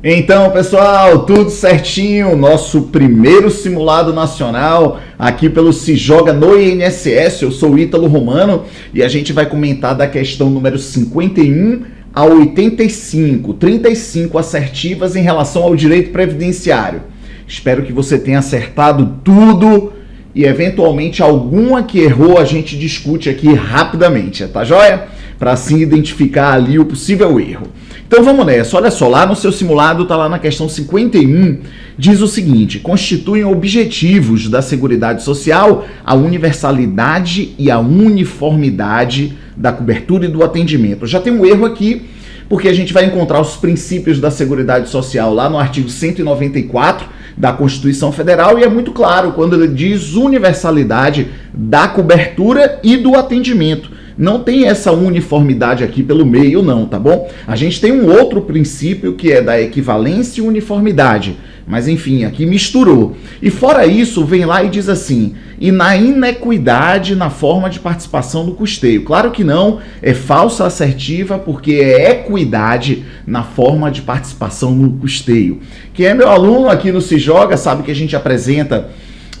Então, pessoal, tudo certinho, nosso primeiro simulado nacional aqui pelo Se Joga no INSS. Eu sou o Ítalo Romano e a gente vai comentar da questão número 51 a 85, 35 assertivas em relação ao direito previdenciário. Espero que você tenha acertado tudo e eventualmente alguma que errou a gente discute aqui rapidamente, tá joia? Para assim identificar ali o possível erro. Então vamos nessa, olha só, lá no seu simulado, tá lá na questão 51, diz o seguinte: constituem objetivos da Seguridade Social a universalidade e a uniformidade da cobertura e do atendimento. Já tem um erro aqui, porque a gente vai encontrar os princípios da Seguridade Social lá no artigo 194 da Constituição Federal, e é muito claro quando ele diz universalidade da cobertura e do atendimento. Não tem essa uniformidade aqui pelo meio não, tá bom? A gente tem um outro princípio que é da equivalência e uniformidade, mas enfim, aqui misturou. E fora isso, vem lá e diz assim: e na inequidade na forma de participação do custeio. Claro que não, é falsa assertiva, porque é equidade na forma de participação no custeio. Quem é meu aluno aqui no Se Joga sabe que a gente apresenta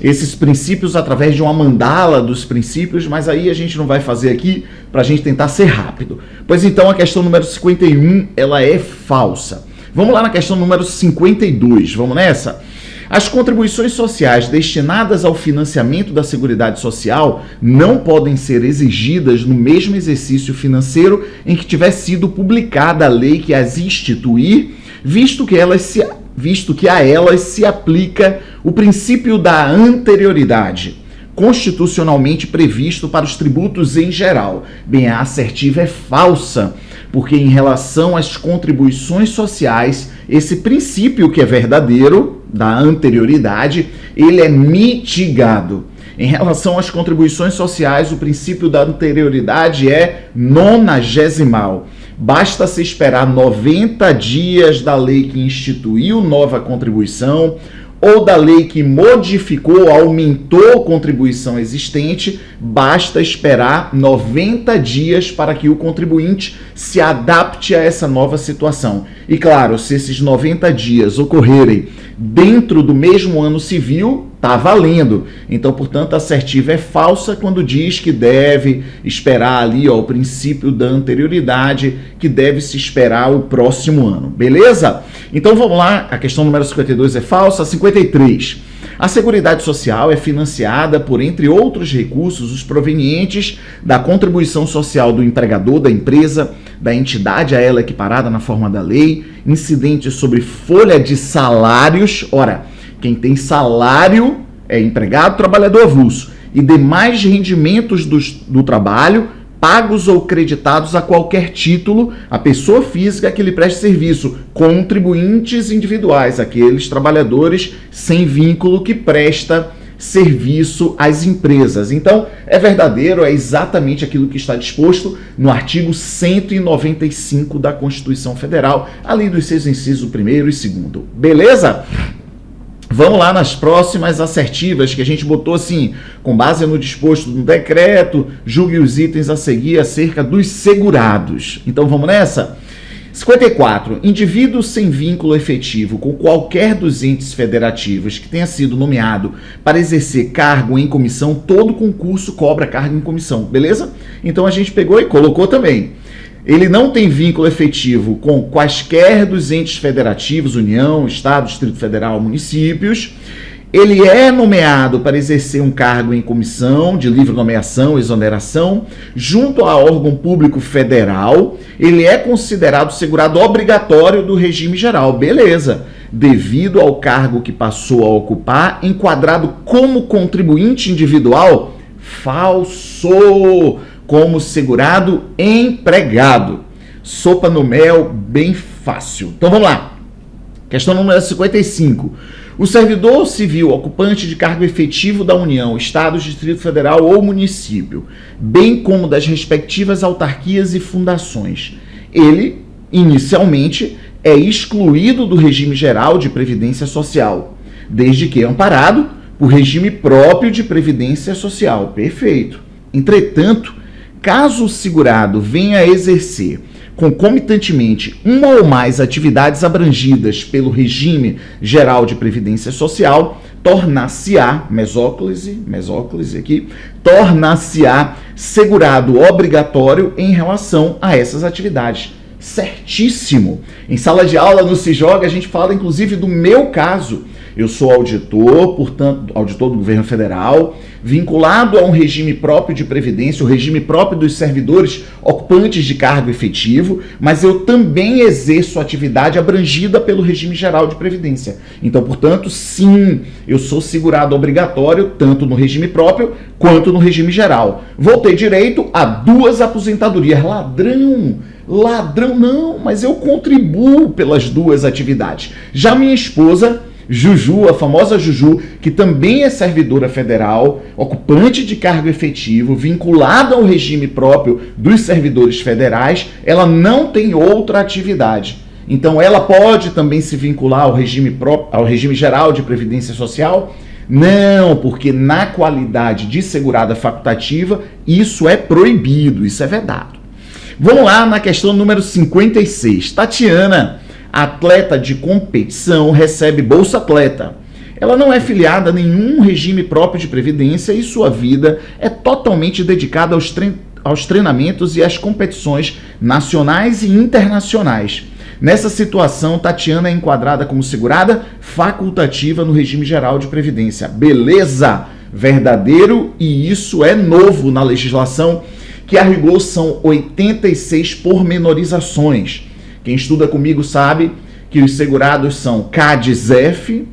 esses princípios através de uma mandala dos princípios, mas aí a gente não vai fazer aqui para a gente tentar ser rápido. Pois então a questão número 51, ela é falsa. Vamos lá na questão número 52, vamos nessa? As contribuições sociais destinadas ao financiamento da Seguridade Social não podem ser exigidas no mesmo exercício financeiro em que tiver sido publicada a lei que as instituir, visto que a elas se aplica o princípio da anterioridade, constitucionalmente previsto para os tributos em geral. Bem, a assertiva é falsa, porque em relação às contribuições sociais, esse princípio que é verdadeiro, da anterioridade, ele é mitigado. Em relação às contribuições sociais, o princípio da anterioridade é nonagesimal. Basta se esperar 90 dias da lei que instituiu nova contribuição ou da lei que modificou, aumentou a contribuição existente, basta esperar 90 dias para que o contribuinte se adapte a essa nova situação. E claro, se esses 90 dias ocorrerem dentro do mesmo ano civil, tá valendo. Então, portanto, a assertiva é falsa quando diz que deve esperar ali, ó, o princípio da anterioridade, que deve se esperar o próximo ano, beleza? Então vamos lá, a questão número 52 é falsa. 53. A Seguridade Social é financiada por, entre outros recursos, os provenientes da contribuição social do empregador da empresa, da entidade a ela equiparada na forma da lei, incidentes sobre folha de salários. Ora, quem tem salário é empregado, trabalhador avulso, e demais rendimentos do trabalho, pagos ou creditados a qualquer título, a pessoa física que lhe preste serviço, contribuintes individuais, aqueles trabalhadores sem vínculo que presta serviço às empresas. Então, é verdadeiro, é exatamente aquilo que está disposto no artigo 195 da Constituição Federal, além dos seus incisos 1º e 2º. Beleza? Vamos lá nas próximas assertivas que a gente botou assim, com base no disposto do decreto, julgue os itens a seguir acerca dos segurados. Então vamos nessa? 54. Indivíduo sem vínculo efetivo com qualquer dos entes federativos que tenha sido nomeado para exercer cargo em comissão, todo concurso cobra cargo em comissão, beleza? Então a gente pegou e colocou também. Ele não tem vínculo efetivo com quaisquer dos entes federativos, União, Estado, Distrito Federal, municípios. Ele é nomeado para exercer um cargo em comissão de livre nomeação, exoneração, junto a órgão público federal. Ele é considerado segurado obrigatório do regime geral, beleza, devido ao cargo que passou a ocupar, enquadrado como contribuinte individual, falso, como segurado empregado. Sopa no mel, bem fácil. Então vamos lá. Questão número 55. O servidor civil ocupante de cargo efetivo da União, Estado, Distrito Federal ou município, bem como das respectivas autarquias e fundações, ele, inicialmente, é excluído do regime geral de previdência social, desde que amparado por regime próprio de previdência social. Perfeito. Entretanto, caso o segurado venha a exercer concomitantemente uma ou mais atividades abrangidas pelo regime geral de previdência social, tornar-se-á, mesóclise aqui, tornar-se-á segurado obrigatório em relação a essas atividades. Certíssimo! Em sala de aula no Se Joga a gente fala inclusive do meu caso. Eu sou auditor, portanto, auditor do governo federal, vinculado a um regime próprio de previdência, o regime próprio dos servidores ocupantes de cargo efetivo, mas eu também exerço atividade abrangida pelo regime geral de previdência. Então, portanto, sim, eu sou segurado obrigatório tanto no regime próprio quanto no regime geral. Vou ter direito a 2 aposentadorias. Ladrão não, mas eu contribuo pelas 2 atividades. Já minha esposa Juju, a famosa Juju, que também é servidora federal, ocupante de cargo efetivo, vinculada ao regime próprio dos servidores federais, ela não tem outra atividade. Então ela pode também se vincular ao regime geral de previdência social? Não, porque na qualidade de segurada facultativa, isso é proibido, isso é vedado. Vamos lá na questão número 56. Tatiana, atleta de competição, recebe Bolsa Atleta. Ela não é filiada a nenhum regime próprio de previdência e sua vida é totalmente dedicada aos treinamentos e às competições nacionais e internacionais. Nessa situação, Tatiana é enquadrada como segurada facultativa no regime geral de previdência. Beleza? Verdadeiro, e isso é novo na legislação, que a rigor são 86 pormenorizações. Quem estuda comigo sabe que os segurados são CADES-F,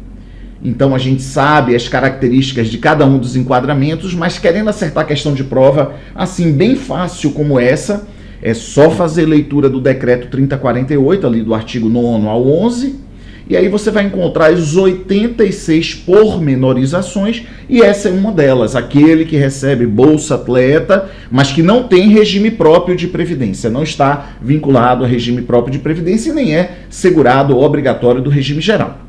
então a gente sabe as características de cada um dos enquadramentos, mas querendo acertar a questão de prova, assim, bem fácil como essa, é só fazer leitura do decreto 3048, ali do artigo 9º ao 11, e aí você vai encontrar as 86 pormenorizações, e essa é uma delas, aquele que recebe Bolsa Atleta, mas que não tem regime próprio de previdência, não está vinculado a regime próprio de previdência e nem é segurado obrigatório do regime geral.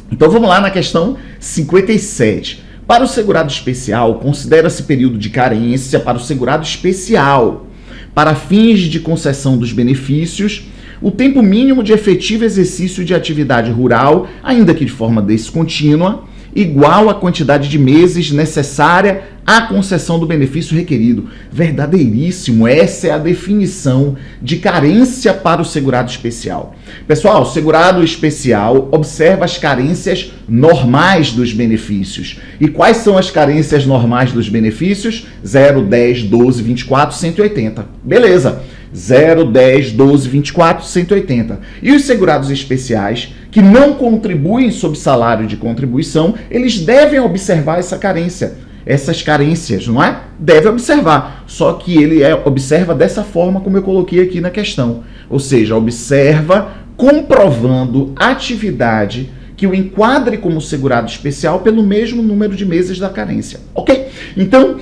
Então vamos lá na questão 57. Para o segurado especial, considera-se período de carência para o segurado especial, para fins de concessão dos benefícios, o tempo mínimo de efetivo exercício de atividade rural, ainda que de forma descontínua, igual à quantidade de meses necessária à concessão do benefício requerido. Verdadeiríssimo, essa é a definição de carência para o segurado especial. Pessoal, o segurado especial observa as carências normais dos benefícios. E quais são as carências normais dos benefícios? 0, 10, 12, 24, 180. Beleza. 0, 10, 12, 24, 180. E os segurados especiais que não contribuem sob salário de contribuição, eles devem observar essa carência. Essas carências, não é? Deve observar. Só que ele observa dessa forma como eu coloquei aqui na questão. Ou seja, observa comprovando atividade que o enquadre como segurado especial pelo mesmo número de meses da carência. Ok? Então,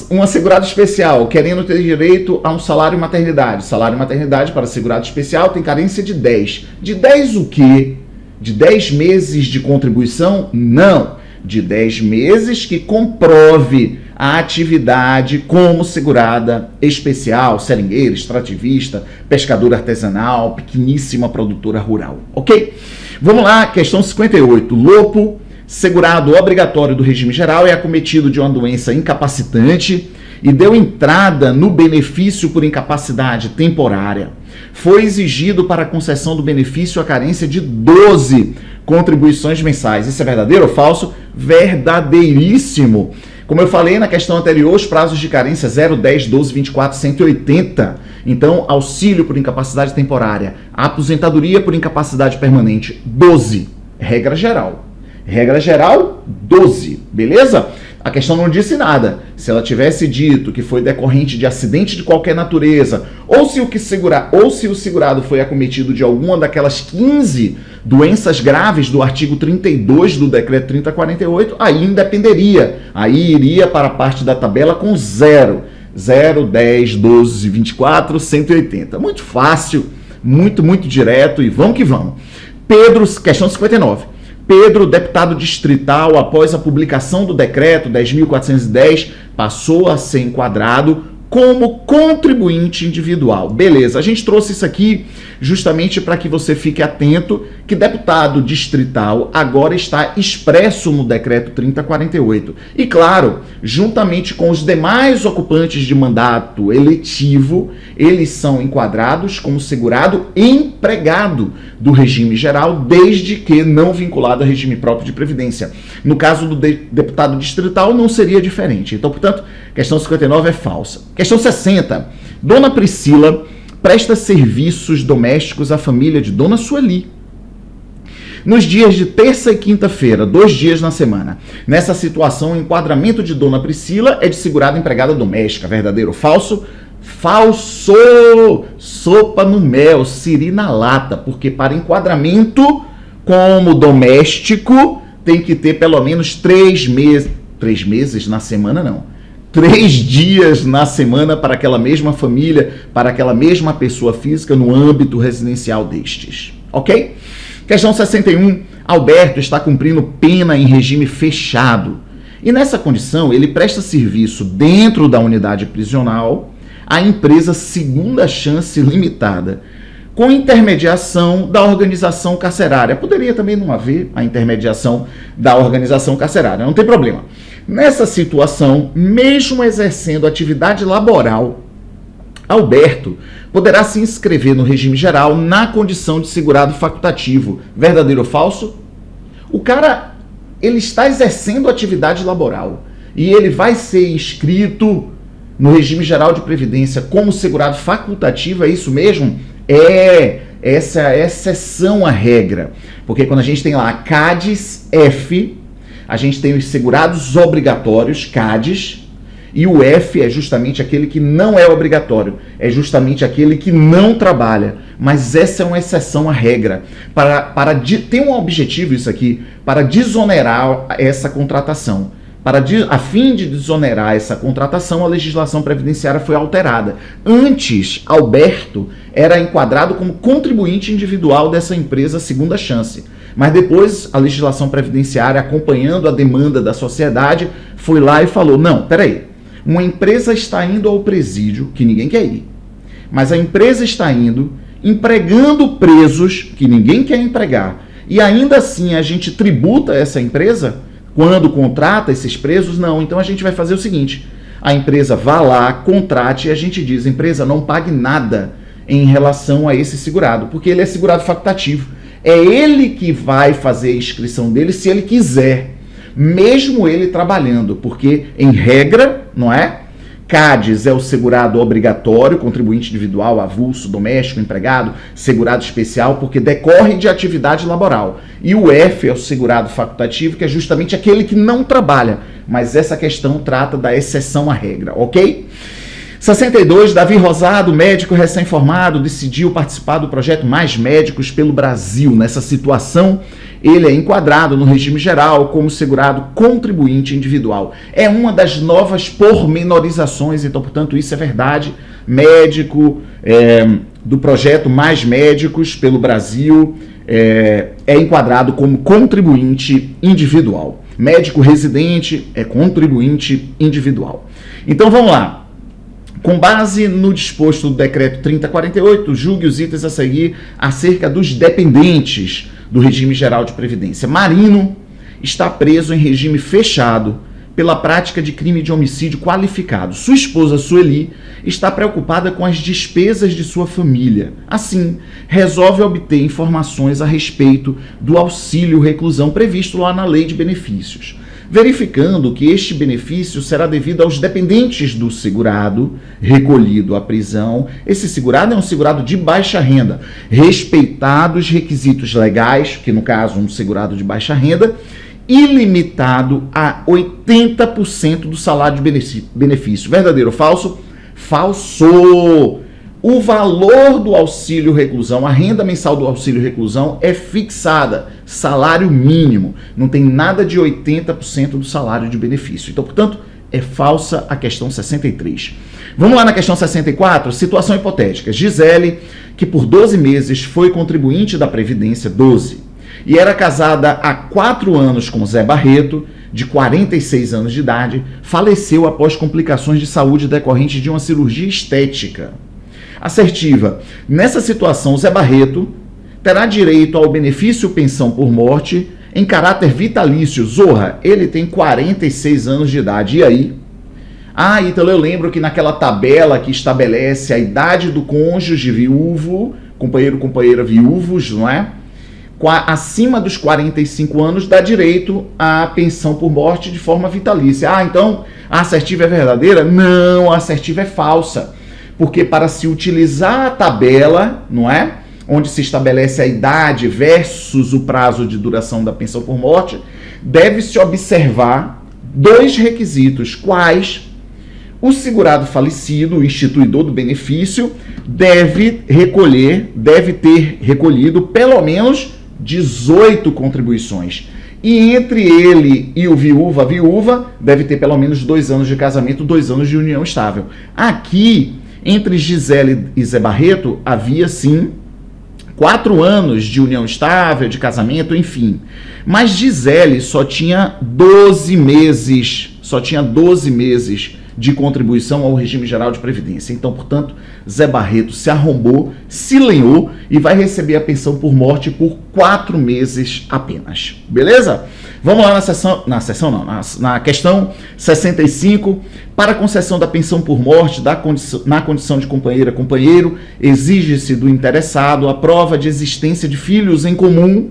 um segurado especial querendo ter direito a um salário maternidade. Salário maternidade para segurado especial tem carência de 10. De 10 o quê? De 10 meses de contribuição? Não. De 10 meses que comprove a atividade como segurada especial, seringueira, extrativista, pescadora artesanal, pequeníssima produtora rural. Ok? Vamos lá, questão 58. Lopo, segurado obrigatório do regime geral, é acometido de uma doença incapacitante e deu entrada no benefício por incapacidade temporária. Foi exigido para a concessão do benefício a carência de 12 contribuições mensais. Isso é verdadeiro ou falso? Verdadeiríssimo. Como eu falei na questão anterior, os prazos de carência 0, 10, 12, 24, 180. Então, auxílio por incapacidade temporária, aposentadoria por incapacidade permanente, 12. Regra geral. Regra geral, 12. Beleza? A questão não disse nada. Se ela tivesse dito que foi decorrente de acidente de qualquer natureza, ou se o segurado foi acometido de alguma daquelas 15 doenças graves do artigo 32 do decreto 3048, aí independeria. Aí iria para a parte da tabela com 0. 0, 10, 12, 24, 180. Muito fácil, muito direto, e vamos que vamos. Pedro, questão 59. Pedro, deputado distrital, após a publicação do decreto 10.410, passou a ser enquadrado como contribuinte individual. Beleza, a gente trouxe isso aqui justamente para que você fique atento que deputado distrital agora está expresso no decreto 3048. E claro, juntamente com os demais ocupantes de mandato eletivo, eles são enquadrados como segurado empregado do regime geral, desde que não vinculado a regime próprio de previdência. No caso do deputado distrital não seria diferente. Então, portanto, questão 59 é falsa. Questão 60. Dona Priscila presta serviços domésticos à família de Dona Sueli nos dias de terça e quinta-feira, 2 dias na semana. Nessa situação, o enquadramento de Dona Priscila é de segurado empregada doméstica. Verdadeiro ou falso? Falso! Sopa no mel, siri na lata, porque para enquadramento como doméstico tem que ter pelo menos 3 meses. 3 meses na semana, não. 3 dias na semana para aquela mesma família, para aquela mesma pessoa física no âmbito residencial destes. Ok? Questão 61. Alberto está cumprindo pena em regime fechado. E nessa condição, ele presta serviço dentro da unidade prisional à empresa Segunda Chance Limitada, com intermediação da organização carcerária. Poderia também não haver a intermediação da organização carcerária, não tem problema. Nessa situação, mesmo exercendo atividade laboral, Alberto poderá se inscrever no regime geral na condição de segurado facultativo. Verdadeiro ou falso? O cara, ele está exercendo atividade laboral e ele vai ser inscrito no regime geral de previdência como segurado facultativo, é isso mesmo? Essa é a exceção à regra. Porque quando a gente tem lá a CADES F, a gente tem os segurados obrigatórios, CADES, e o F é justamente aquele que não é obrigatório, é justamente aquele que não trabalha. Mas essa é uma exceção à regra. Tem um objetivo isso aqui, para desonerar essa contratação. A fim de desonerar essa contratação, a legislação previdenciária foi alterada. Antes, Alberto era enquadrado como contribuinte individual dessa empresa Segunda Chance. Mas depois, a legislação previdenciária, acompanhando a demanda da sociedade, foi lá e falou, não, peraí, uma empresa está indo ao presídio, que ninguém quer ir, mas a empresa está indo, empregando presos, que ninguém quer empregar, e ainda assim a gente tributa essa empresa quando contrata esses presos? Não, então a gente vai fazer o seguinte, a empresa vá lá, contrate, e a gente diz, empresa, não pague nada em relação a esse segurado, porque ele é segurado facultativo. É ele que vai fazer a inscrição dele se ele quiser, mesmo ele trabalhando, porque em regra, não é? CADES é o segurado obrigatório, contribuinte individual, avulso, doméstico, empregado, segurado especial, porque decorre de atividade laboral. E o F é o segurado facultativo, que é justamente aquele que não trabalha, mas essa questão trata da exceção à regra, ok? 62, Davi Rosado, médico recém-formado, decidiu participar do projeto Mais Médicos pelo Brasil. Nessa situação, ele é enquadrado no regime geral como segurado contribuinte individual. É uma das novas pormenorizações, então, portanto, isso é verdade. Médico do projeto Mais Médicos pelo Brasil é enquadrado como contribuinte individual. Médico residente é contribuinte individual. Então, vamos lá. Com base no disposto do decreto 3048, julgue os itens a seguir acerca dos dependentes do regime geral de previdência. Marino está preso em regime fechado pela prática de crime de homicídio qualificado. Sua esposa, Sueli, está preocupada com as despesas de sua família. Assim, resolve obter informações a respeito do auxílio reclusão previsto lá na Lei de Benefícios. Verificando que este benefício será devido aos dependentes do segurado recolhido à prisão. Esse segurado é um segurado de baixa renda, respeitados os requisitos legais, que no caso um segurado de baixa renda, ilimitado a 80% do salário de benefício. Verdadeiro ou falso? Falso! O valor do auxílio reclusão, a renda mensal do auxílio reclusão é fixada, salário mínimo, não tem nada de 80% do salário de benefício. Então, portanto, é falsa a questão 63. Vamos lá na questão 64, situação hipotética. Gisele, que por 12 meses foi contribuinte da Previdência, 12, e era casada há 4 anos com Zé Barreto, de 46 anos de idade, faleceu após complicações de saúde decorrentes de uma cirurgia estética. Assertiva. Nessa situação, Zé Barreto terá direito ao benefício pensão por morte em caráter vitalício. Zorra, ele tem 46 anos de idade. E aí? Ah, Ítalo, eu lembro que naquela tabela que estabelece a idade do cônjuge viúvo, companheiro, companheira viúvos, não é? Acima dos 45 anos dá direito à pensão por morte de forma vitalícia. Ah, então a assertiva é verdadeira? Não, a assertiva é falsa. Porque para se utilizar a tabela, não é? Onde se estabelece a idade versus o prazo de duração da pensão por morte, deve-se observar 2 requisitos, quais o segurado falecido, o instituidor do benefício, deve ter recolhido pelo menos 18 contribuições. E entre ele e o viúvo, a viúva, deve ter pelo menos 2 anos de casamento, 2 anos de união estável. Aqui, entre Gisele e Zé Barreto, havia sim 4 anos de união estável, de casamento, enfim. Mas Gisele só tinha 12 meses de contribuição ao regime geral de previdência. Então, portanto, Zé Barreto se arrombou, se lenhou e vai receber a pensão por morte por 4 meses apenas. Beleza? Vamos lá na questão 65. Para a concessão da pensão por morte na condição de companheira, companheiro, exige-se do interessado a prova de existência de filhos em comum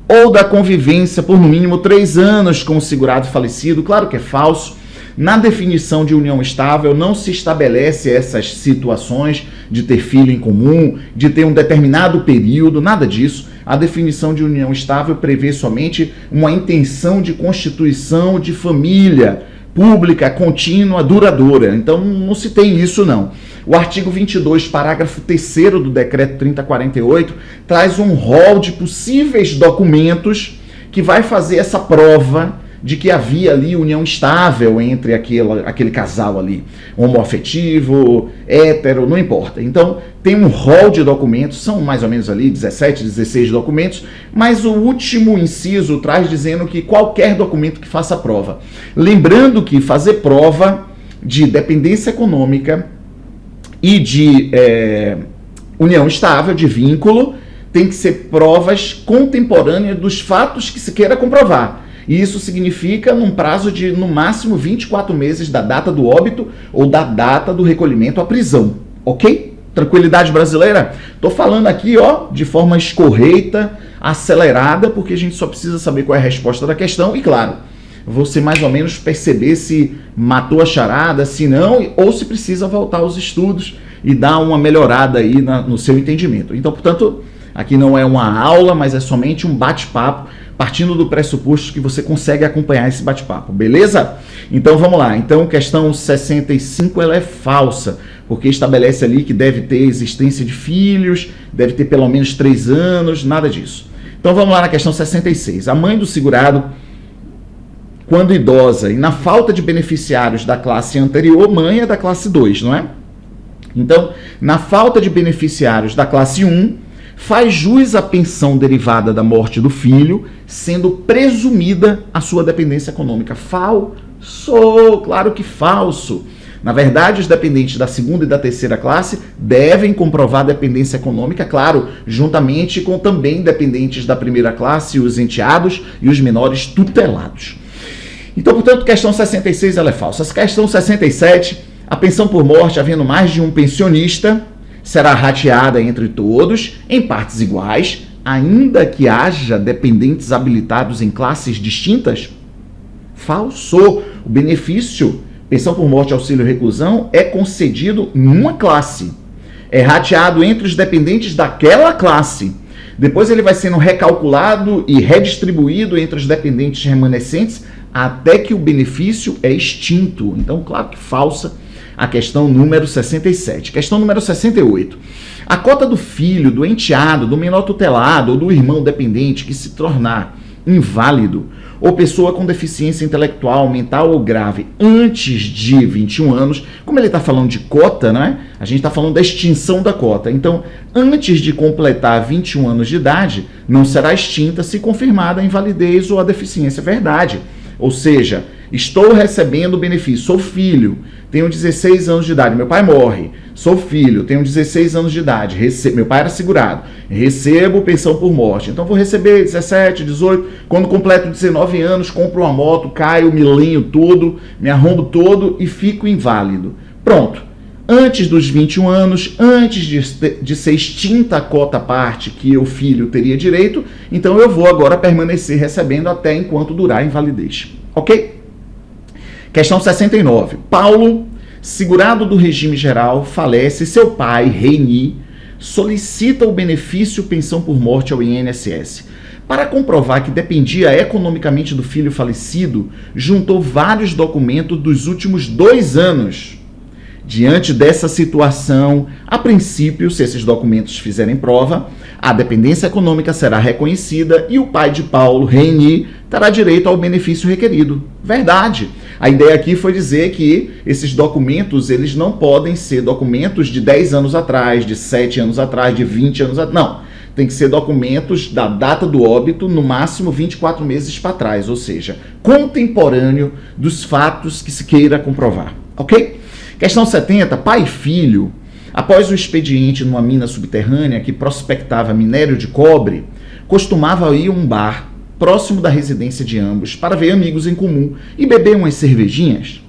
ou da convivência por no mínimo 3 anos com o segurado falecido. Claro que é falso. Na definição de união estável não se estabelece essas situações de ter filho em comum, de ter um determinado período, nada disso. A definição de união estável prevê somente uma intenção de constituição de família pública, contínua, duradoura. Então não se tem isso não. O artigo 22, parágrafo 3º do decreto 3048, traz um rol de possíveis documentos que vai fazer essa prova de que havia ali união estável entre aquele casal ali, homoafetivo, hétero, não importa. Então, tem um rol de documentos, são mais ou menos ali 17, 16 documentos, mas o último inciso traz dizendo que qualquer documento que faça prova. Lembrando que fazer prova de dependência econômica e de união estável, de vínculo, tem que ser provas contemporâneas dos fatos que se queira comprovar. E isso significa num prazo de, no máximo, 24 meses da data do óbito ou da data do recolhimento à prisão. Ok? Tranquilidade brasileira? Tô falando aqui, ó, de forma escorreita, acelerada, porque a gente só precisa saber qual é a resposta da questão e, claro, você mais ou menos perceber se matou a charada, se não, ou se precisa voltar aos estudos e dar uma melhorada aí no seu entendimento. Então, portanto, aqui não é uma aula, mas é somente um bate-papo, partindo do pressuposto que você consegue acompanhar esse bate-papo, beleza? Então vamos lá. Então, questão 65 ela é falsa, porque estabelece ali que deve ter existência de filhos, deve ter pelo menos 3 anos, nada disso. Então vamos lá na questão 66. A mãe do segurado, quando idosa e na falta de beneficiários da classe anterior, mãe é da classe 2, não é? Então, na falta de beneficiários da classe 1, faz jus à pensão derivada da morte do filho, sendo presumida a sua dependência econômica. Falso, claro que falso. Na verdade, os dependentes da 2ª e da 3ª classe devem comprovar a dependência econômica, claro, juntamente com também dependentes da 1ª classe, os enteados e os menores tutelados. Então, portanto, questão 66 ela é falsa. A questão 67, a pensão por morte, havendo mais de um pensionista, será rateada entre todos, em partes iguais, ainda que haja dependentes habilitados em classes distintas? Falso. O benefício, pensão por morte, auxílio reclusão, é concedido em uma classe. É rateado entre os dependentes daquela classe. Depois ele vai sendo recalculado e redistribuído entre os dependentes remanescentes até que o benefício é extinto. Então, claro que falsa a questão número 67. Questão número 68. A cota do filho, do enteado, do menor tutelado ou do irmão dependente que se tornar inválido ou pessoa com deficiência intelectual, mental ou grave antes de 21 anos, como ele está falando de cota, né? A gente está falando da extinção da cota. Então, antes de completar 21 anos de idade, não será extinta se confirmada a invalidez ou a deficiência. Verdade. Ou seja, estou recebendo benefício, sou filho, tenho 16 anos de idade, meu pai morre, sou filho, tenho 16 anos de idade, meu pai era segurado, recebo pensão por morte, então vou receber 17, 18, quando completo 19 anos, compro uma moto, caio, me lenho todo, me arrombo todo e fico inválido. Pronto. Antes dos 21 anos, antes de ser extinta a cota parte que o filho teria direito, então eu vou agora permanecer recebendo até enquanto durar a invalidez. Ok? Questão 69. Paulo, segurado do regime geral, falece e seu pai, Reni, solicita o benefício pensão por morte ao INSS. Para comprovar que dependia economicamente do filho falecido, juntou vários documentos dos últimos 2 anos. Diante dessa situação, a princípio, se esses documentos fizerem prova, a dependência econômica será reconhecida e o pai de Paulo, Reni, terá direito ao benefício requerido. Verdade. A ideia aqui foi dizer que esses documentos, eles não podem ser documentos de 10 anos atrás, de 7 anos atrás, de 20 anos atrás. Não. Tem que ser documentos da data do óbito, no máximo 24 meses para trás, ou seja, contemporâneo dos fatos que se queira comprovar. Ok? Questão 70. Pai e filho, após o expediente numa mina subterrânea que prospectava minério de cobre, costumava ir a um bar próximo da residência de ambos para ver amigos em comum e beber umas cervejinhas.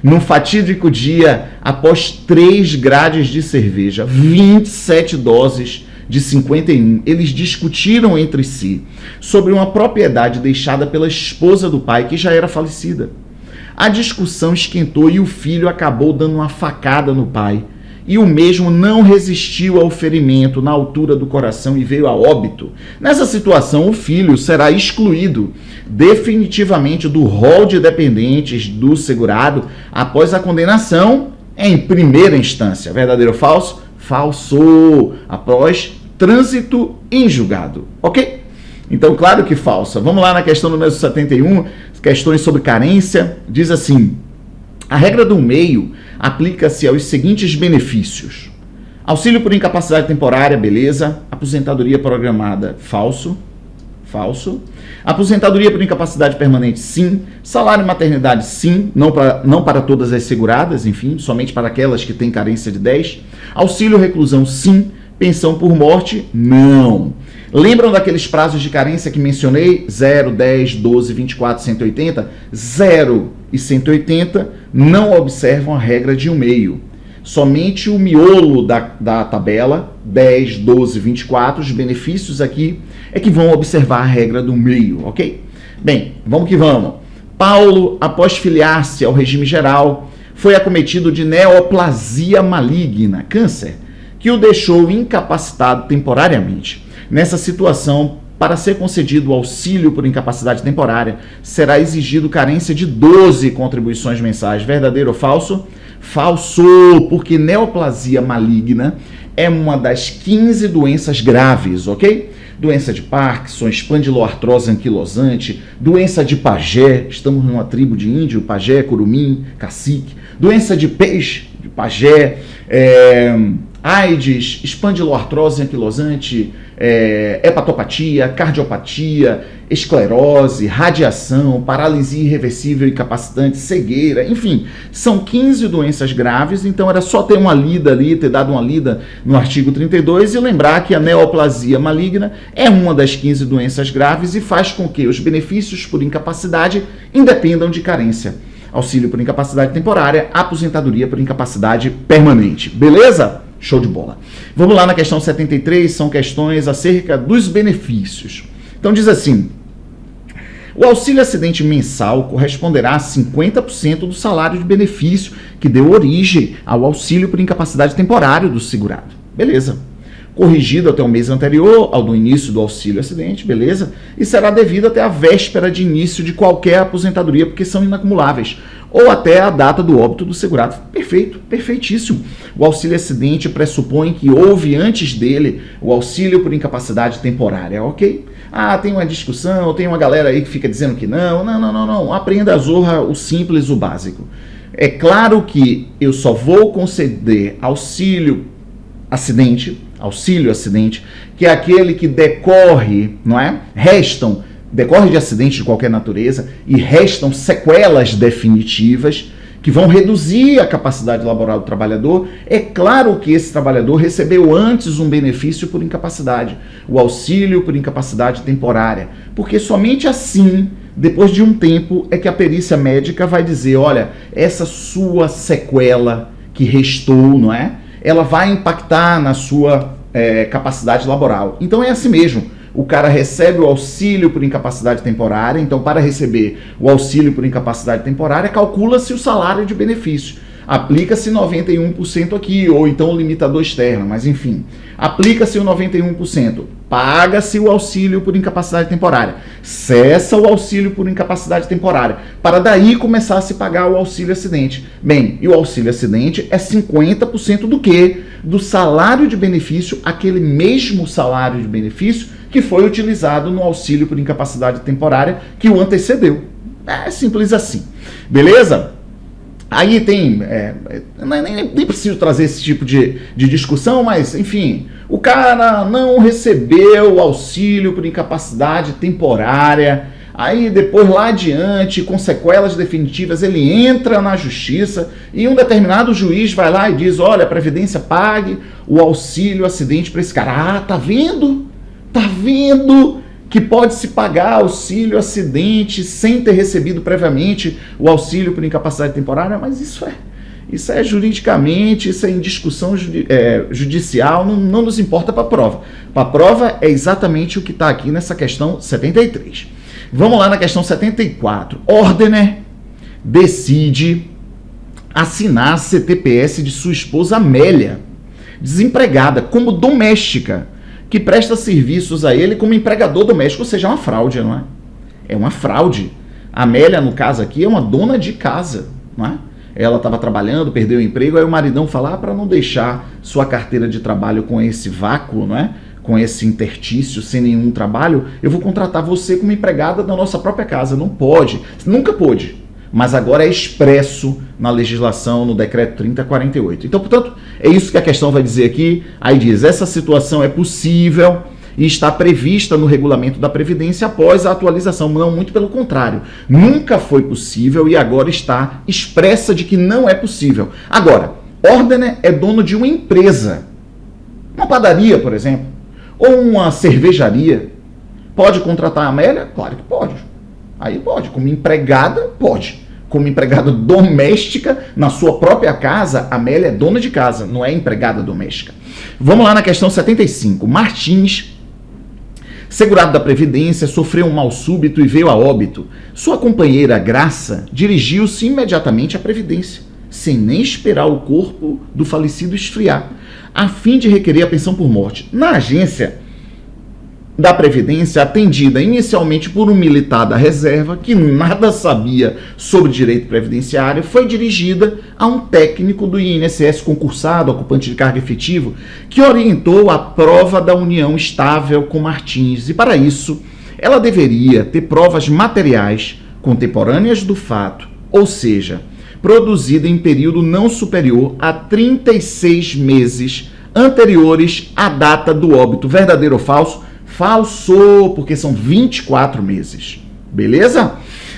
Num fatídico dia, após 3 grades de cerveja, 27 doses de 51, eles discutiram entre si sobre uma propriedade deixada pela esposa do pai, que já era falecida. A discussão esquentou e o filho acabou dando uma facada no pai. E o mesmo não resistiu ao ferimento na altura do coração e veio a óbito. Nessa situação, o filho será excluído definitivamente do rol de dependentes do segurado após a condenação em primeira instância. Verdadeiro ou falso? Falso. Após trânsito em julgado. Ok? Então, claro que falsa. Vamos lá na questão número 71, questões sobre carência. Diz assim: a regra do meio aplica-se aos seguintes benefícios: auxílio por incapacidade temporária, beleza. Aposentadoria programada, falso. Falso. Aposentadoria por incapacidade permanente, sim. Salário maternidade, sim. Não para todas as seguradas, enfim, somente para aquelas que têm carência de 10. Auxílio reclusão, sim. Pensão por morte, não. Lembram daqueles prazos de carência que mencionei? 0, 10, 12, 24, 180? 0 e 180 não observam a regra de 1/2. Somente o miolo da tabela, 10, 12, 24, os benefícios aqui, é que vão observar a regra do meio, ok? Bem, vamos que vamos. Paulo, após filiar-se ao regime geral, foi acometido de neoplasia maligna, câncer, que o deixou incapacitado temporariamente. Nessa situação, para ser concedido o auxílio por incapacidade temporária, será exigido carência de 12 contribuições mensais. Verdadeiro ou falso? Falso, porque neoplasia maligna é uma das 15 doenças graves, ok? Doença de Parkinson, espondiloartrose anquilosante, doença de Pagé, estamos numa tribo de índio, Pagé, Curumim, Cacique, doença de peixe, de Pagé, AIDS, espondiloartrose anquilosante, hepatopatia, cardiopatia, esclerose, radiação, paralisia irreversível e incapacitante, cegueira, enfim, são 15 doenças graves, então era só ter uma lida ali, ter dado uma lida no artigo 32 e lembrar que a neoplasia maligna é uma das 15 doenças graves e faz com que os benefícios por incapacidade independam de carência. Auxílio por incapacidade temporária, aposentadoria por incapacidade permanente. Beleza? Show de bola. Vamos lá na questão 73, são questões acerca dos benefícios. Então diz assim: o auxílio acidente mensal corresponderá a 50% do salário de benefício que deu origem ao auxílio por incapacidade temporária do segurado. Beleza. corrigido até o mês anterior ao do início do auxílio acidente, beleza? E será devido até a véspera de início de qualquer aposentadoria, porque são inacumuláveis, ou até a data do óbito do segurado. Perfeito, perfeitíssimo. O auxílio acidente pressupõe que houve antes dele o auxílio por incapacidade temporária, ok? Ah, tem uma discussão, tem uma galera aí que fica dizendo que não. Aprenda a zorra, o simples, o básico. É claro que eu só vou conceder auxílio acidente, que é aquele que decorre, não é? Decorre de acidente de qualquer natureza e restam sequelas definitivas que vão reduzir a capacidade laboral do trabalhador. É claro que esse trabalhador recebeu antes um benefício por incapacidade, o auxílio por incapacidade temporária, porque somente assim, depois de um tempo, é que a perícia médica vai dizer, olha, essa sua sequela que restou, não é? Ela vai impactar na sua capacidade laboral. Então é assim mesmo. O cara recebe o auxílio por incapacidade temporária, então para receber o auxílio por incapacidade temporária, calcula-se o salário de benefício. Aplica-se 91% aqui, ou então o limitador externo, mas enfim. Aplica-se o 91%, paga-se o auxílio por incapacidade temporária, cessa o auxílio por incapacidade temporária, para daí começar a se pagar o auxílio acidente. Bem, e o auxílio acidente é 50% do quê? Do salário de benefício, aquele mesmo salário de benefício que foi utilizado no auxílio por incapacidade temporária que o antecedeu. É simples assim. Beleza? Aí tem, nem preciso trazer esse tipo de discussão, mas enfim, o cara não recebeu o auxílio por incapacidade temporária, aí depois lá adiante, com sequelas definitivas, ele entra na justiça e um determinado juiz vai lá e diz, olha, a Previdência pague o auxílio acidente para esse cara. Ah, tá vendo? Tá vendo que pode-se pagar auxílio acidente sem ter recebido previamente o auxílio por incapacidade temporária? Mas isso é juridicamente, isso é em discussão judicial, não nos importa para a prova. Para a prova é exatamente o que está aqui nessa questão 73. Vamos lá na questão 74. Ordner decide assinar a CTPS de sua esposa Amélia, desempregada, como doméstica, que presta serviços a ele como empregador doméstico, ou seja, é uma fraude, não é? É uma fraude. A Amélia, no caso aqui, é uma dona de casa, não é? Ela estava trabalhando, perdeu o emprego, aí o maridão fala, para não deixar sua carteira de trabalho com esse vácuo, não é? Com esse intertício, sem nenhum trabalho, eu vou contratar você como empregada da nossa própria casa. Não pode, nunca pôde, mas agora é expresso na legislação, no decreto 3048. Então, portanto, é isso que a questão vai dizer aqui. Aí diz, essa situação é possível e está prevista no regulamento da Previdência após a atualização. Não, muito pelo contrário. Nunca foi possível e agora está expressa de que não é possível. Agora, Ordner é dono de uma empresa, uma padaria, por exemplo, ou uma cervejaria. Pode contratar a Amélia? Claro que pode. Aí pode. Como empregada, pode. Como empregada doméstica, na sua própria casa, a Amélia é dona de casa, não é empregada doméstica. Vamos lá na questão 75. Martins, segurado da Previdência, sofreu um mal súbito e veio a óbito. Sua companheira, Graça, dirigiu-se imediatamente à Previdência, sem nem esperar o corpo do falecido esfriar, a fim de requerer a pensão por morte. Na agência da Previdência, atendida inicialmente por um militar da reserva que nada sabia sobre direito previdenciário, foi dirigida a um técnico do INSS concursado, ocupante de cargo efetivo, que orientou a prova da união estável com Martins. E para isso, ela deveria ter provas materiais contemporâneas do fato, ou seja, produzida em período não superior a 36 meses anteriores à data do óbito. Verdadeiro ou falso? Falso, porque são 24 meses. Beleza?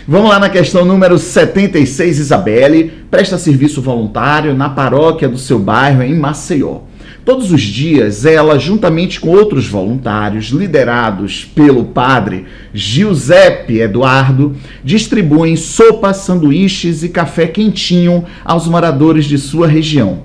Vamos lá na questão número 76. Isabelle presta serviço voluntário na paróquia do seu bairro em Maceió. Todos os dias, ela, juntamente com outros voluntários, liderados pelo padre Giuseppe Eduardo, distribuem sopas, sanduíches e café quentinho aos moradores de sua região.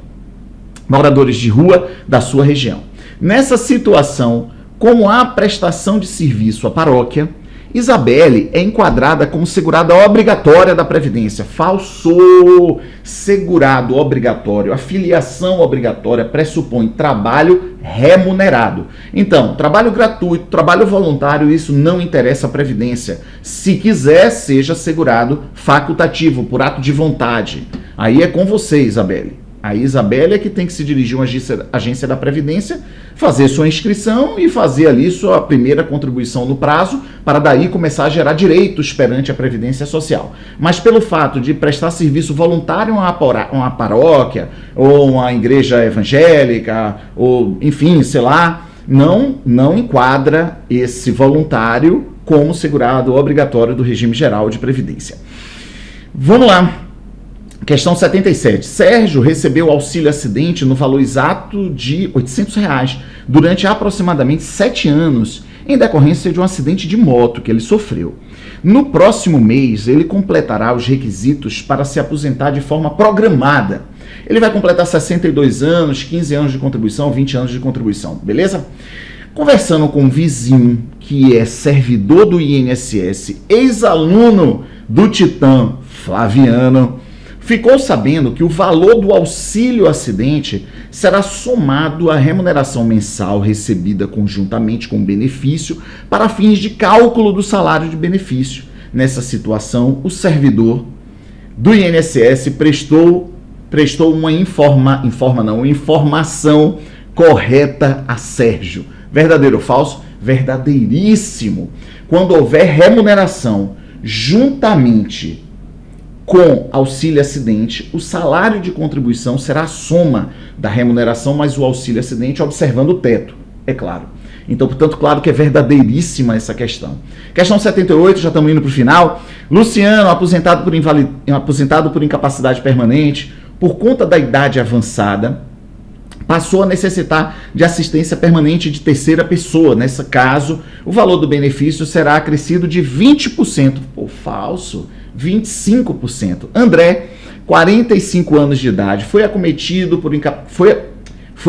Moradores de rua da sua região. Nessa situação, como há prestação de serviço à paróquia, Isabelle é enquadrada como segurada obrigatória da Previdência. Falso! Segurado obrigatório, a filiação obrigatória pressupõe trabalho remunerado. Então, trabalho gratuito, trabalho voluntário, isso não interessa à Previdência. Se quiser, seja segurado facultativo, por ato de vontade. Aí é com você, Isabelle. A Isabelle é que tem que se dirigir a uma agência da Previdência, fazer sua inscrição e fazer ali sua primeira contribuição no prazo, para daí começar a gerar direitos perante a Previdência Social. Mas pelo fato de prestar serviço voluntário a uma paróquia, ou uma igreja evangélica, ou enfim, sei lá, não enquadra esse voluntário como segurado obrigatório do regime geral de Previdência. Vamos lá. Questão 77. Sérgio recebeu auxílio acidente no valor exato de R$ 800 durante aproximadamente 7 anos, em decorrência de um acidente de moto que ele sofreu. No próximo mês, ele completará os requisitos para se aposentar de forma programada. Ele vai completar 62 anos, 15 anos de contribuição, 20 anos de contribuição, beleza? Conversando com um vizinho que é servidor do INSS, ex-aluno do Titã Flaviano, ficou sabendo que o valor do auxílio acidente será somado à remuneração mensal recebida conjuntamente com o benefício para fins de cálculo do salário de benefício. Nessa situação, o servidor do INSS prestou uma informação correta a Sérgio. Verdadeiro ou falso? Verdadeiríssimo. Quando houver remuneração juntamente com auxílio acidente, o salário de contribuição será a soma da remuneração mais o auxílio acidente, observando o teto, é claro. Então, portanto, claro que é verdadeiríssima essa questão. Questão 78, já estamos indo para o final. Luciano, aposentado por incapacidade permanente, por conta da idade avançada, passou a necessitar de assistência permanente de terceira pessoa. Nesse caso, o valor do benefício será acrescido de 20%. Pô, falso. 25%. André, 45 anos de idade, foi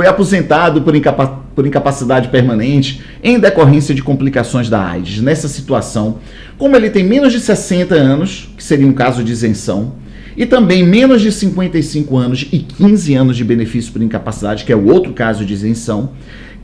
aposentado por incapacidade permanente em decorrência de complicações da AIDS. Nessa situação, como ele tem menos de 60 anos, que seria um caso de isenção, e também menos de 55 anos e 15 anos de benefício por incapacidade, que é o outro caso de isenção,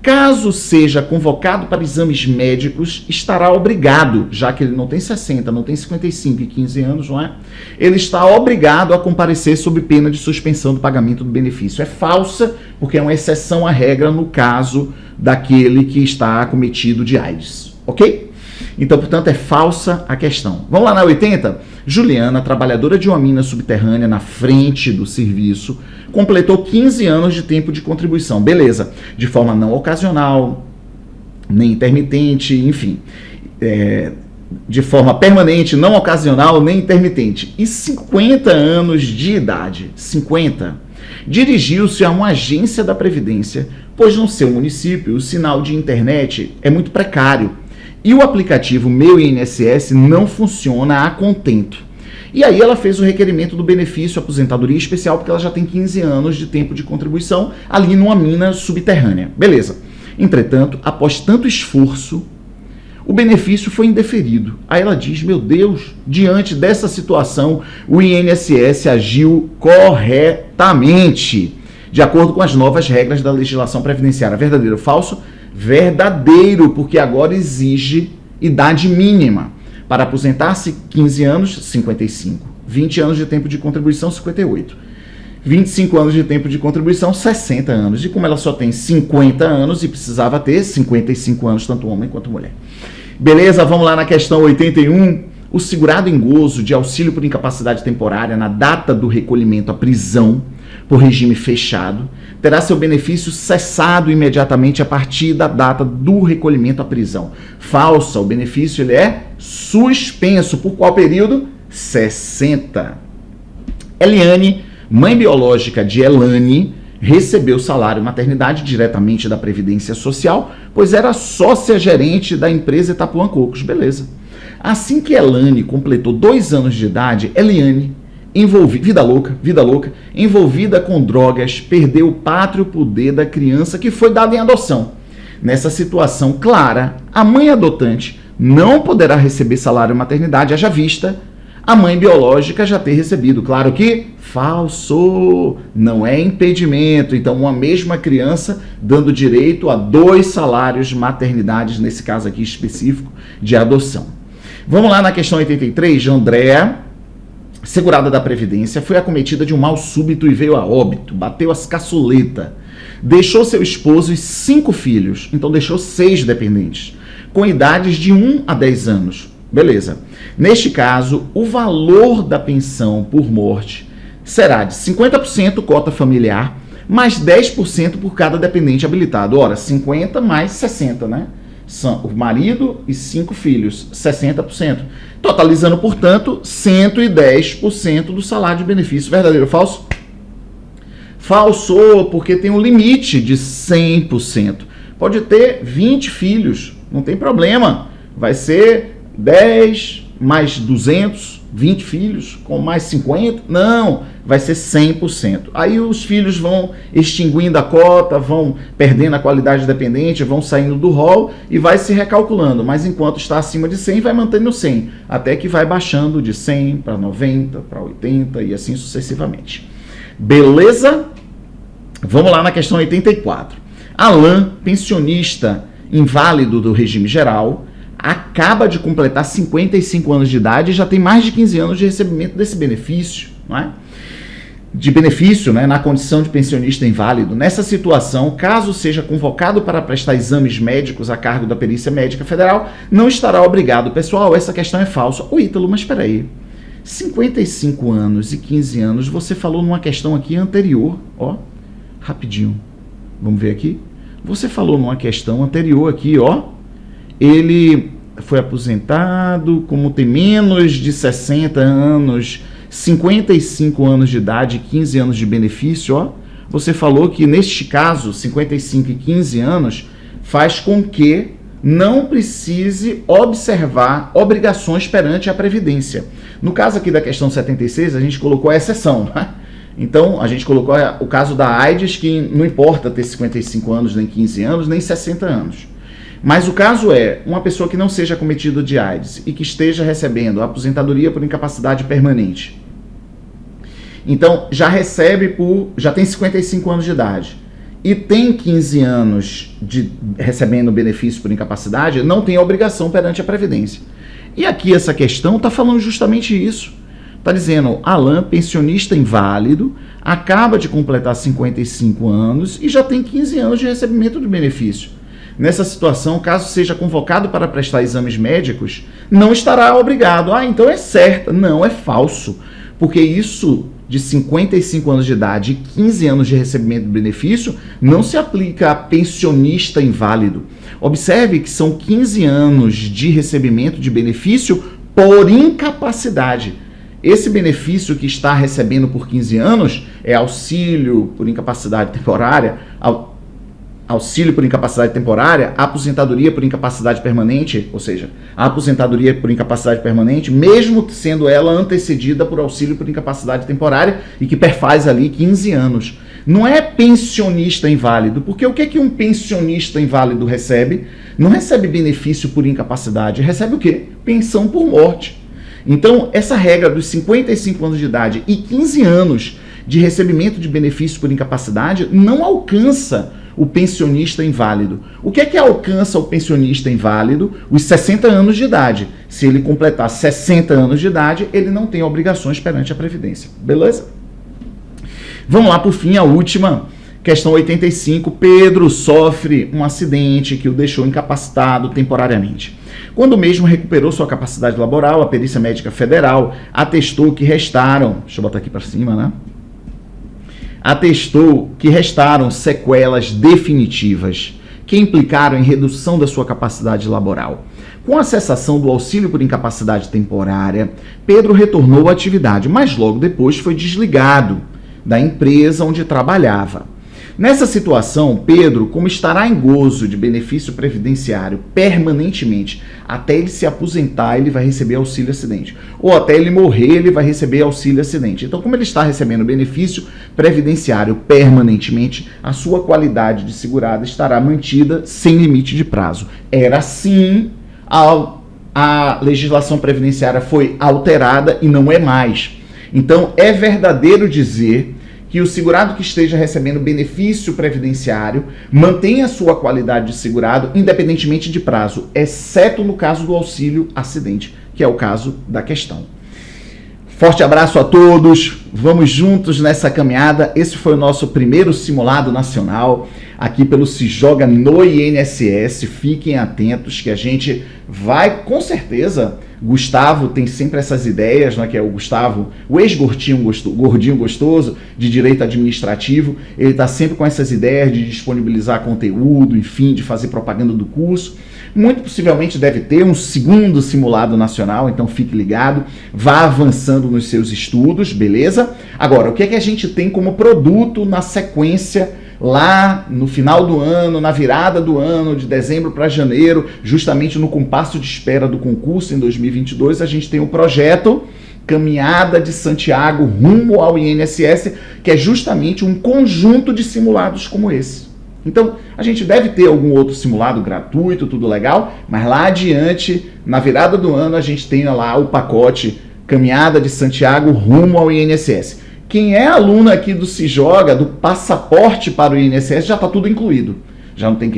caso seja convocado para exames médicos, estará obrigado, já que ele não tem 60, não tem 55 e 15 anos, não é? Ele está obrigado a comparecer sob pena de suspensão do pagamento do benefício. É falsa, porque é uma exceção à regra no caso daquele que está acometido de AIDS, ok? Então, portanto, é falsa a questão. Vamos lá na 80? Juliana, trabalhadora de uma mina subterrânea na frente do serviço, completou 15 anos de tempo de contribuição. Beleza. De forma não ocasional, nem intermitente, enfim. De forma permanente, não ocasional, nem intermitente. E 50 anos de idade. 50. Dirigiu-se a uma agência da Previdência, pois no seu município o sinal de internet é muito precário. E o aplicativo Meu INSS não funciona a contento. E aí ela fez o requerimento do benefício aposentadoria especial, porque ela já tem 15 anos de tempo de contribuição ali numa mina subterrânea. Beleza. Entretanto, após tanto esforço, o benefício foi indeferido. Aí ela diz, meu Deus, diante dessa situação, o INSS agiu corretamente, de acordo com as novas regras da legislação previdenciária. Verdadeiro ou falso? Verdadeiro, porque agora exige idade mínima. Para aposentar-se, 15 anos, 55. 20 anos de tempo de contribuição, 58. 25 anos de tempo de contribuição, 60 anos. E como ela só tem 50 anos e precisava ter 55 anos, tanto homem quanto mulher. Beleza, vamos lá na questão 81. O segurado em gozo de auxílio por incapacidade temporária na data do recolhimento à prisão por regime fechado terá seu benefício cessado imediatamente a partir da data do recolhimento à prisão. Falsa, o benefício ele é suspenso. Por qual período? 60. Eliane, mãe biológica de Elane, recebeu salário maternidade diretamente da Previdência Social, pois era sócia gerente da empresa Itapuã Cocos. Beleza. Assim que Elane completou 2 anos de idade, Eliane, vida louca, envolvida com drogas, perdeu o pátrio poder da criança que foi dada em adoção. Nessa situação clara, a mãe adotante não poderá receber salário maternidade, haja vista a mãe biológica já ter recebido. Claro que falso, não é impedimento. Então, uma mesma criança dando direito a 2 salários maternidades, nesse caso aqui específico, de adoção. Vamos lá na questão 83, Andréa, segurada da Previdência, foi acometida de um mal súbito e veio a óbito, bateu as caçuletas, deixou seu esposo e 5 filhos, então deixou 6 dependentes, com idades de 1 a 10 anos. Beleza. Neste caso, o valor da pensão por morte será de 50% cota familiar, mais 10% por cada dependente habilitado. Ora, 50 mais 60, né? São o marido e 5 filhos, 60%. Totalizando, portanto, 110% do salário de benefício. Verdadeiro ou falso? Falso, porque tem um limite de 100%. Pode ter 20 filhos, não tem problema. Vai ser 10 mais 200, 20 filhos, com mais 50, não, vai ser 100%. Aí os filhos vão extinguindo a cota, vão perdendo a qualidade dependente, vão saindo do rol e vai se recalculando, mas enquanto está acima de 100, vai mantendo 100, até que vai baixando de 100 para 90, para 80 e assim sucessivamente. Beleza? Vamos lá na questão 84. Alain, pensionista inválido do regime geral, acaba de completar 55 anos de idade e já tem mais de 15 anos de recebimento desse benefício, não é? De benefício, né, na condição de pensionista inválido. Nessa situação, caso seja convocado para prestar exames médicos a cargo da Perícia Médica Federal, não estará obrigado. Pessoal, essa questão é falsa. Ô Ítalo, mas espera aí. 55 anos e 15 anos, você falou numa questão aqui anterior, ó, rapidinho. Vamos ver aqui. Você falou numa questão anterior aqui, ó, ele foi aposentado, como tem menos de 60 anos, 55 anos de idade, 15 anos de benefício, ó, você falou que neste caso, 55 e 15 anos, faz com que não precise observar obrigações perante a Previdência. No caso aqui da questão 76, a gente colocou a exceção, né? Então, a gente colocou o caso da AIDS, que não importa ter 55 anos, nem 15 anos, nem 60 anos. Mas o caso é uma pessoa que não seja acometida de AIDS e que esteja recebendo aposentadoria por incapacidade permanente. Então, já tem 55 anos de idade e tem 15 anos recebendo benefício por incapacidade, não tem obrigação perante a Previdência. E aqui essa questão está falando justamente isso. Está dizendo, Alain, pensionista inválido, acaba de completar 55 anos e já tem 15 anos de recebimento de benefício. Nessa situação, caso seja convocado para prestar exames médicos, não estará obrigado. Ah, então é certo. Não, é falso. Porque isso de 55 anos de idade e 15 anos de recebimento de benefício não se aplica a pensionista inválido. Observe que são 15 anos de recebimento de benefício por incapacidade. Esse benefício que está recebendo por 15 anos é auxílio por incapacidade temporária, auxílio por incapacidade temporária, aposentadoria por incapacidade permanente, ou seja, a aposentadoria por incapacidade permanente, mesmo sendo ela antecedida por auxílio por incapacidade temporária e que perfaz ali 15 anos. Não é pensionista inválido, porque o que é que um pensionista inválido recebe? Não recebe benefício por incapacidade, recebe o quê? Pensão por morte. Então, essa regra dos 55 anos de idade e 15 anos de recebimento de benefício por incapacidade não alcança o pensionista inválido. O que é que alcança o pensionista inválido? Os 60 anos de idade. Se ele completar 60 anos de idade, ele não tem obrigações perante a Previdência. Beleza? Vamos lá, por fim, a última. Questão 85. Pedro sofre um acidente que o deixou incapacitado temporariamente. Quando mesmo recuperou sua capacidade laboral, a Perícia Médica Federal atestou que restaram... Deixa eu botar aqui para cima, né? Atestou que restaram sequelas definitivas que implicaram em redução da sua capacidade laboral. Com a cessação do auxílio por incapacidade temporária, Pedro retornou à atividade, mas logo depois foi desligado da empresa onde trabalhava. Nessa situação, Pedro, como estará em gozo de benefício previdenciário permanentemente, até ele se aposentar, ele vai receber auxílio acidente. Ou até ele morrer, ele vai receber auxílio acidente. Então, como ele está recebendo benefício previdenciário permanentemente, a sua qualidade de segurado estará mantida sem limite de prazo. Era assim a legislação previdenciária foi alterada e não é mais. Então, é verdadeiro dizer que o segurado que esteja recebendo benefício previdenciário mantenha sua qualidade de segurado independentemente de prazo, exceto no caso do auxílio acidente, que é o caso da questão. Forte abraço a todos, vamos juntos nessa caminhada. Esse foi o nosso primeiro simulado nacional aqui pelo Se Joga no INSS. Fiquem atentos que a gente vai, com certeza, Gustavo tem sempre essas ideias, né, que é o Gustavo, o ex-gordinho gostoso de direito administrativo. Ele está sempre com essas ideias de disponibilizar conteúdo, enfim, de fazer propaganda do curso. Muito possivelmente deve ter um segundo simulado nacional, então fique ligado, vá avançando nos seus estudos, beleza? Agora, o que é que a gente tem como produto na sequência lá no final do ano, na virada do ano, de dezembro para janeiro, justamente no compasso de espera do concurso em 2022, a gente tem o projeto Caminhada de Santiago rumo ao INSS, que é justamente um conjunto de simulados como esse. Então, a gente deve ter algum outro simulado gratuito, tudo legal, mas lá adiante, na virada do ano, a gente tem lá o pacote Caminhada de Santiago rumo ao INSS. Quem é aluno aqui do Se Joga, do passaporte para o INSS, já está tudo incluído. Já não tem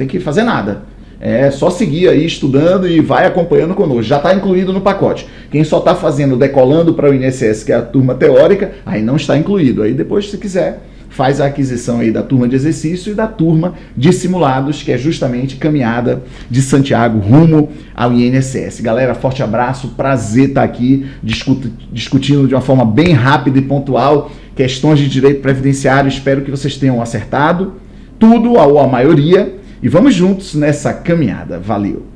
que fazer nada. É só seguir aí estudando e vai acompanhando conosco. Já está incluído no pacote. Quem só está fazendo decolando para o INSS, que é a turma teórica, aí não está incluído. Aí depois, se quiser, faz a aquisição aí da turma de exercício e da turma de simulados, que é justamente Caminhada de Santiago rumo ao INSS. Galera, forte abraço, prazer estar aqui discutindo de uma forma bem rápida e pontual questões de direito previdenciário. Espero que vocês tenham acertado tudo ou a maioria e vamos juntos nessa caminhada. Valeu!